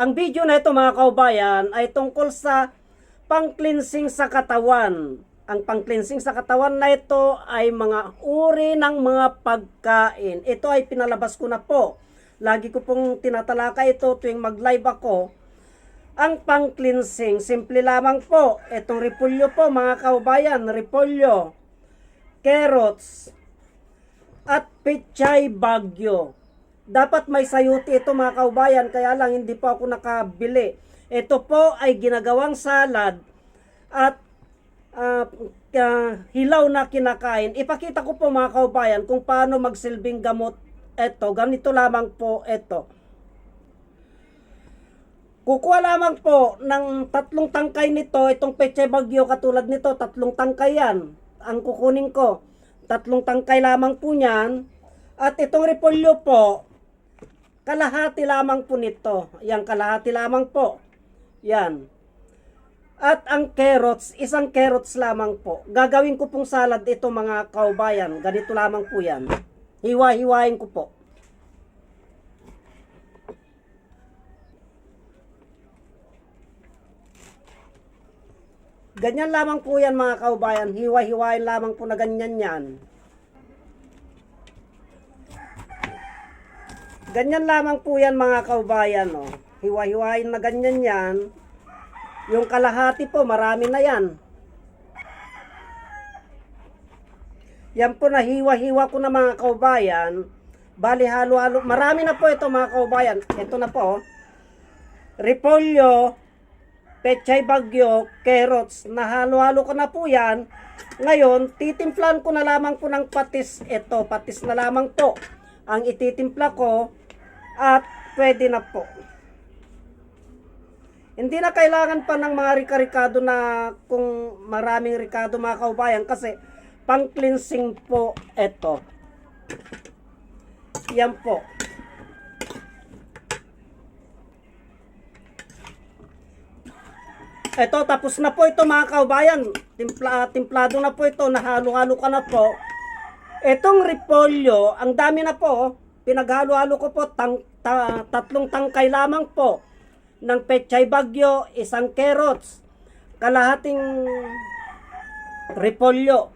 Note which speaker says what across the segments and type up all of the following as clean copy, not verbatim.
Speaker 1: Ang video na ito mga kaubayan ay tungkol sa pang-cleansing sa katawan. Ang pang-cleansing sa katawan na ito ay mga uri ng mga pagkain. Ito ay pinalabas ko na po. Lagi ko pong tinatalakay ito tuwing mag-live ako. Ang pang-cleansing, simple lamang po. Itong repolyo po mga kaubayan, repolyo, carrots, at pechay bagyo. Dapat may sayuti ito mga kaubayan, kaya lang hindi po ako nakabili. Ito po ay ginagawang salad at hilaw na kinakain. Ipakita ko po mga kaubayan kung paano magsilbing gamot ito. Ganito lamang po ito. Kukuha lamang po ng 3 tangkay nito, itong pechay bagyo katulad nito, 3 tangkay yan. Ang kukunin ko, 3 tangkay lamang po niyan. At itong repolyo po, kalahati lamang po nito. Yan, kalahati lamang po. Yan. At ang carrots, 1 carrots lamang po. Gagawin ko pong salad ito mga kaubayan. Ganito lamang po yan. Hiwa-hiwain ko po. Ganyan lamang po yan mga kaubayan. Hiwa-hiwain lamang po na ganyan yan. Ganyan lamang po yan mga kaubayan. Oh. Hiwa-hiwain na ganyan yan. Yung kalahati po, marami na yan. Yan po na hiwa-hiwa ko na mga kaubayan. Bali halo-halo. Marami na po ito mga kaubayan. Ito na po. Repolyo, pechay bagyo, carrots. Nahalo-halo ko na po yan. Ngayon, titimplan ko na lamang po ng patis. Ito, patis na lamang po ang ititimpla ko. At pwede na po. Hindi na kailangan pa ng mga rika-rikado na kung maraming rikado mga kaubayan kasi pang-cleansing po ito. Yan po. Ito, tapos na po ito mga kaubayan. Timplado na po ito. Nahalo-halo ka na po. Itong repolyo, ang dami na po. Pinaghalo-halo ko po 3 tangkay lamang po ng pechay bagyo, 1 carrots, kalahating repolyo.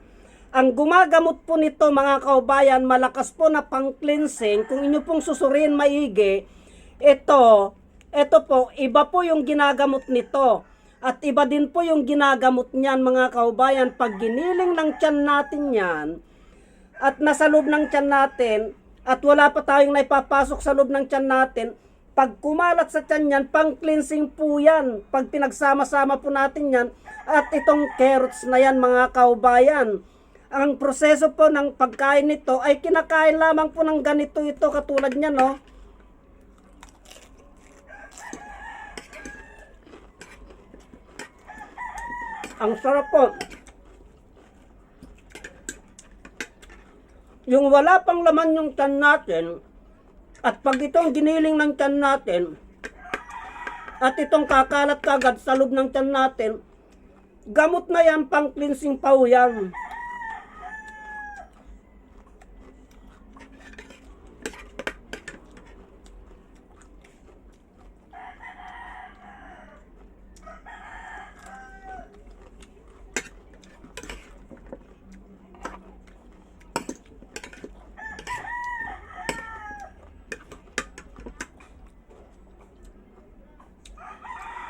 Speaker 1: Ang gumagamot po nito mga kaubayan, malakas po na pang-cleansing. Kung inyo pong susurin maigi, ito po, iba po yung ginagamot nito. At iba din po yung ginagamot niyan mga kaubayan. Pag giniling ng tiyan natin yan, at nasa loob ng tiyan natin, at wala pa tayong naipapasok sa loob ng tiyan natin, pag kumalat sa tiyan yan, pang-cleansing po yan. Pag pinagsama-sama po natin yan, at itong carrots na yan mga kaubayan. Ang proseso po ng pagkain nito ay kinakain lamang po ng ganito ito, katulad niya no. Ang sarap po. Yung wala pang laman yung tiyan natin, at pag itong giniling ng tiyan natin, at itong kakalat kagad sa loob ng tiyan natin, gamot na yan, pang cleansing pa yan.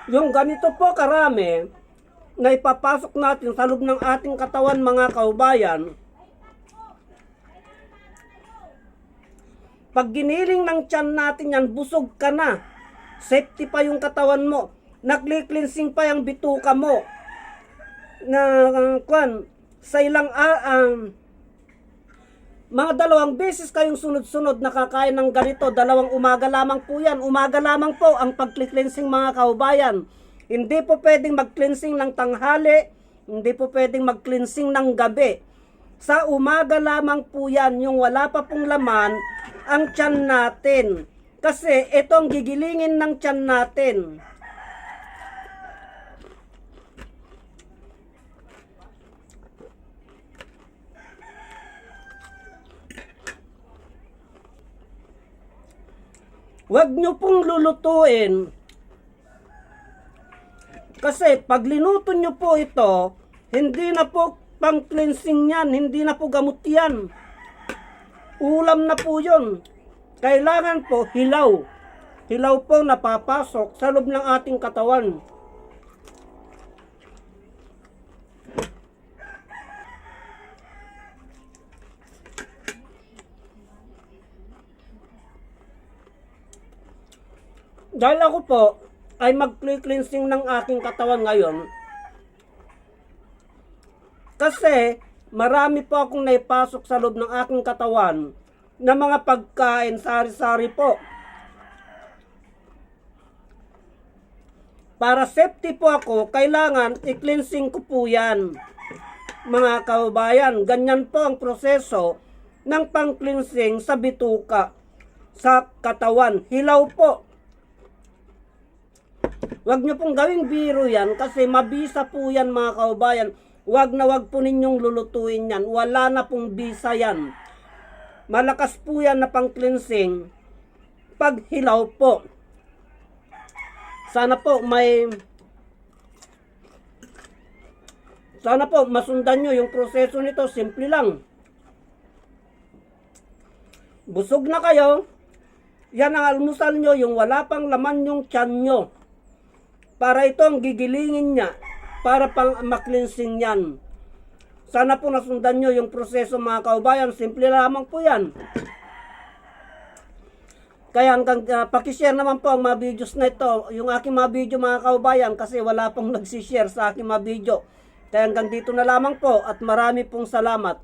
Speaker 1: Yung ganito po karami na ipapasok natin sa loob ng ating katawan mga kaubayan, pag giniling ng tiyan natin yan, busog ka na. Safety pa yung katawan mo. Nagli-cleansing pa yung bituka mo. Sa ilang mga 2 beses kayong sunod-sunod nakakain ng ganito. 2 umaga lamang po yan. Umaga lamang po ang pag-cleansing mga kaubayan. Hindi po pwedeng mag-cleansing ng tanghali. Hindi po pwedeng mag-cleansing ng gabi. Sa umaga lamang po yan, yung wala pa pong laman ang tiyan natin. Kasi ito ang gigilingin ng tiyan natin. Huwag nyo pong lulutuin Kasi pag linuto nyo po ito, hindi na po pang cleansing yan, hindi na po gamot yan. Ulam na po yun. Kailangan po hilaw. Hilaw po napapasok sa loob ng ating katawan. Dahil ako po ay mag-cleansing ng aking katawan ngayon, kasi marami po akong naipasok sa loob ng aking katawan na mga pagkain, sari-sari po. Para safety po ako, kailangan i-cleansing ko po yan. Mga kababayan, ganyan po ang proseso ng pang-cleansing sa bituka, sa katawan. Hilaw po. Huwag nyo pong gawing biro yan kasi mabisa po yan mga kababayan. Huwag na huwag po ninyong lulutuin yan. Wala na pong bisa yan. Malakas po yan na pang-cleansing pag hilaw po. Sana po masundan nyo yung proseso nito. Simple lang. Busog na kayo. Yan ang almusal nyo, yung wala pang laman yung tiyan nyo. Para ito ang gigilingin niya. Para pang maklinsing yan. Sana po nasundan nyo yung proseso mga kaubayan. Simple lamang po yan. Kaya hanggang pakishare naman po ang mga videos na ito. Yung aking mga video mga kaubayan. Kasi wala pong nagsishare sa aking mga video. Kaya hanggang dito na lamang po. At marami pong salamat.